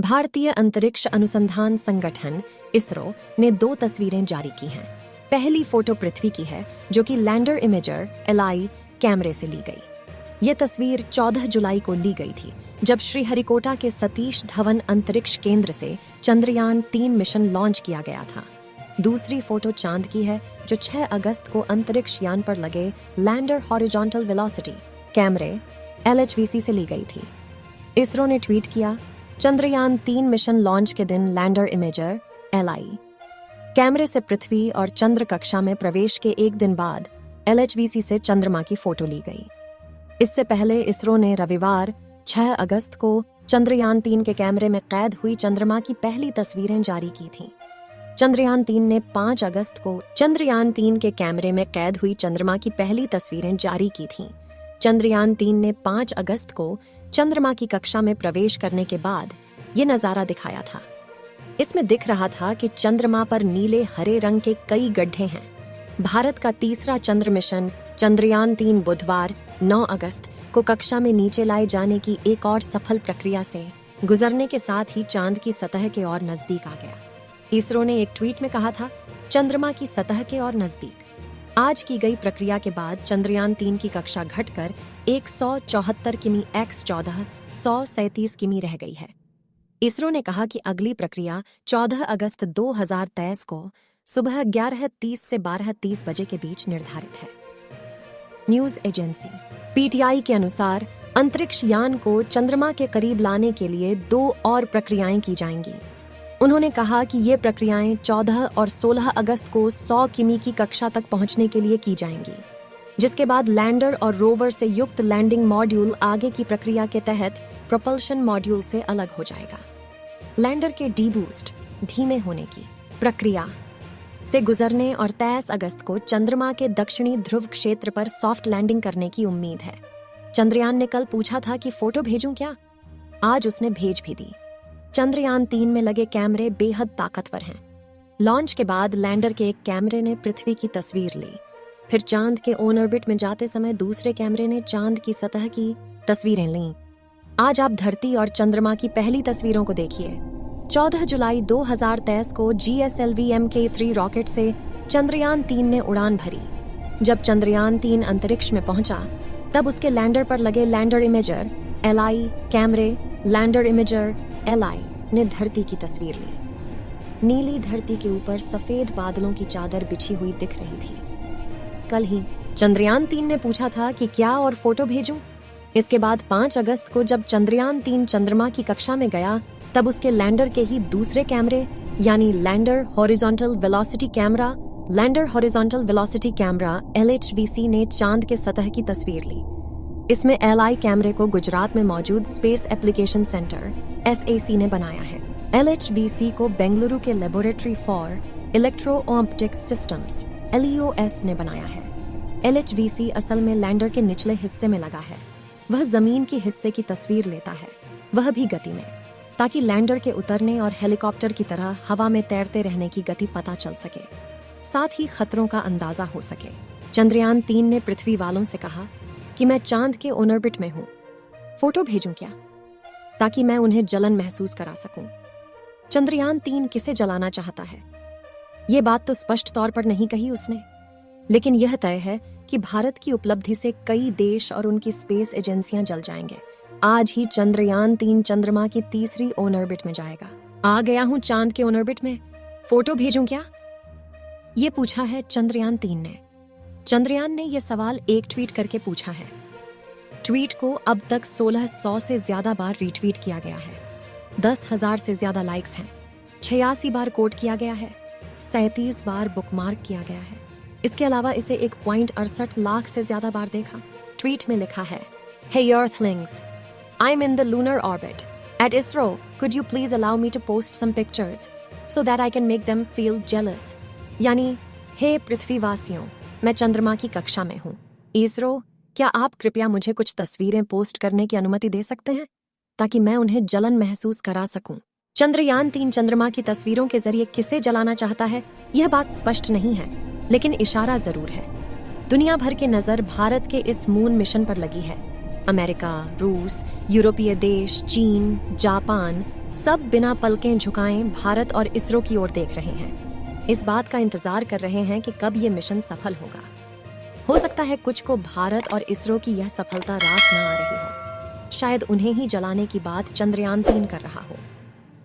भारतीय अंतरिक्ष अनुसंधान संगठन इसरो ने 2 तस्वीरें जारी की हैं। पहली फोटो पृथ्वी की है, जो कि लैंडर इमेजर LI कैमरे से ली गई। ये तस्वीर 14 जुलाई को ली गई थी, जब श्रीहरिकोटा के सतीश धवन अंतरिक्ष केंद्र से चंद्रयान 3 मिशन लॉन्च किया गया था। दूसरी फोटो चांद की है, जो 6 अगस्त को अंतरिक्ष यान पर लगे लैंडर हॉरिजॉन्टल वेलोसिटी कैमरे LHVC से ली गई थी। इसरो ने ट्वीट किया, चंद्रयान 3 मिशन लॉन्च के दिन लैंडर इमेजर LI कैमरे से पृथ्वी और चंद्र कक्षा में प्रवेश के एक दिन बाद LHVC से चंद्रमा की फोटो ली गई। इससे पहले इसरो ने रविवार 6 अगस्त को चंद्रयान 3 के कैमरे में कैद हुई चंद्रमा की पहली तस्वीरें जारी की थीं। चंद्रयान 3 ने 5 अगस्त को चंद्रयान 3 के कैमरे में कैद हुई चंद्रमा की पहली तस्वीरें जारी की थीं। चंद्रयान 3 ने 5 अगस्त को चंद्रमा की कक्षा में प्रवेश करने के बाद ये नजारा दिखाया था। इसमें दिख रहा था कि चंद्रमा पर नीले हरे रंग के कई गड्ढे हैं। भारत का तीसरा चंद्र मिशन चंद्रयान 3 बुधवार 9 अगस्त को कक्षा में नीचे लाए जाने की एक और सफल प्रक्रिया से गुजरने के साथ ही चांद की सतह के और नजदीक आ गया। इसरो ने एक ट्वीट में कहा था, चंद्रमा की सतह के और नजदीक। आज की गई प्रक्रिया के बाद चंद्रयान 3 की कक्षा घटकर 174 किमी x14 137 किमी रह गई है। इसरो ने कहा कि अगली प्रक्रिया 14 अगस्त 2023 को सुबह 11:30 से 12:30 बजे के बीच निर्धारित है। न्यूज एजेंसी PTI के अनुसार अंतरिक्ष यान को चंद्रमा के करीब लाने के लिए 2 और प्रक्रियाएं की जाएंगी। उन्होंने कहा कि ये प्रक्रियाएं 14 और 16 अगस्त को 100 किमी की कक्षा तक पहुंचने के लिए की जाएंगी, जिसके बाद लैंडर और रोवर से युक्त लैंडिंग मॉड्यूल आगे की प्रक्रिया के तहत प्रोपल्शन मॉड्यूल से अलग हो जाएगा। लैंडर के डीबूस्ट धीमे होने की प्रक्रिया से गुजरने और 23 अगस्त को चंद्रमा के दक्षिणी ध्रुव क्षेत्र पर सॉफ्ट लैंडिंग करने की उम्मीद है। चंद्रयान ने कल पूछा था कि फोटो भेजूं क्या? आज उसने भेज भी दी। चंद्रयान 3 में लगे कैमरे बेहद ताकतवर हैं। लॉन्च के बाद लैंडर के एक कैमरे ने पृथ्वी की तस्वीर ली। फिर चांद के ऑन ऑर्बिट में जाते समय दूसरे कैमरे ने चांद की सतह की तस्वीरें लीं। आज आप धरती और चंद्रमा की पहली तस्वीरों को देखिए। 14 जुलाई 2023 को GSLV Mk3 रॉकेट से चंद्रयान 3 ने उड़ान भरी। जब चंद्रयान 3 अंतरिक्ष में पहुंचा, तब उसके लैंडर पर लगे लैंडर इमेजर LI कैमरे लैंडर इमेजर LI ने धरती की तस्वीर ली। नीली धरती के ऊपर सफेद बादलों की चादर बिछी हुई दिख रही थी। कल ही चंद्रयान 3 ने पूछा था कि क्या और फोटो भेजूं? इसके बाद 5 अगस्त को जब चंद्रयान 3 चंद्रमा की कक्षा में गया, तब उसके लैंडर के ही दूसरे कैमरे यानी lander horizontal velocity camera LHVC ने चांद के सतह की तस्वीर ली। इसमें LI कैमरे को गुजरात में मौजूद स्पेस एप्लीकेशन सेंटर SAC ने बनाया है। LHVC को बेंगलुरु के laboratory for electro optics systems LEOS ने बनाया है। LHVC असल में लैंडर के निचले हिस्से में लगा है। वह जमीन के हिस्से की तस्वीर लेता है, वह भी गति में, ताकि लैंडर के उतरने और हेलीकॉप्टर की तरह हवा में तैरते रहने की गति पता चल सके, साथ ही खतरों का अंदाजा हो सके। चंद्रयान 3 ने पृथ्वी वालों से कहा कि मैं चांद के ऑन ऑर्बिट में हूं, फोटो भेजूं क्या, ताकि मैं उन्हें जलन महसूस करा सकूं। चंद्रयान 3 किसे जलाना चाहता है, ये बात तो स्पष्ट तौर पर नहीं कही उसने, लेकिन यह तय है कि भारत की उपलब्धि से कई देश और उनकी स्पेस एजेंसियां जल जाएंगे। आज ही चंद्रयान 3 चंद्रमा की तीसरी ऑन ऑर्बिट में जाएगा। आ गया हूं चांद के ऑन ऑर्बिट में, फोटो भेजूं क्या, ये पूछा है चंद्रयान 3 ने। चंद्रयान ने यह सवाल एक ट्वीट करके पूछा है। ट्वीट को अब तक 1600 से ज्यादा बार रीट्वीट किया गया है। 10,000 से ज्यादा लाइक्स हैं। 86 बार कोट किया गया है। 37 बार बुकमार्क किया गया है। इसके अलावा इसे 1.68 लाख से ज्यादा बार देखा। ट्वीट में लिखा है, Hey Earthlings, I'm in the lunar orbit. At ISRO, could you please allow me to post some pictures so that I can make them feel jealous? यानी, हे पृथ्वीवासियों, मैं चंद्रमा की कक्षा में हूँ। इसरो, क्या आप कृपया मुझे कुछ तस्वीरें पोस्ट करने की अनुमति दे सकते हैं, ताकि मैं उन्हें जलन महसूस करा सकूं। चंद्रयान 3 चंद्रमा की तस्वीरों के जरिए किसे जलाना चाहता है, यह बात स्पष्ट नहीं है, लेकिन इशारा जरूर है। दुनिया भर की नजर भारत के इस मून मिशन पर लगी है। अमेरिका, रूस, यूरोपीय देश, चीन, जापान, सब बिना पलकें झुकाए भारत और इसरो की ओर देख रहे हैं। इस बात का इंतजार कर रहे हैं कि कब ये मिशन सफल होगा। हो सकता है कुछ को भारत और इसरो की यह सफलता रास न आ रही हो। शायद उन्हें ही जलाने की बात चंद्रयान 3 कर रहा हो।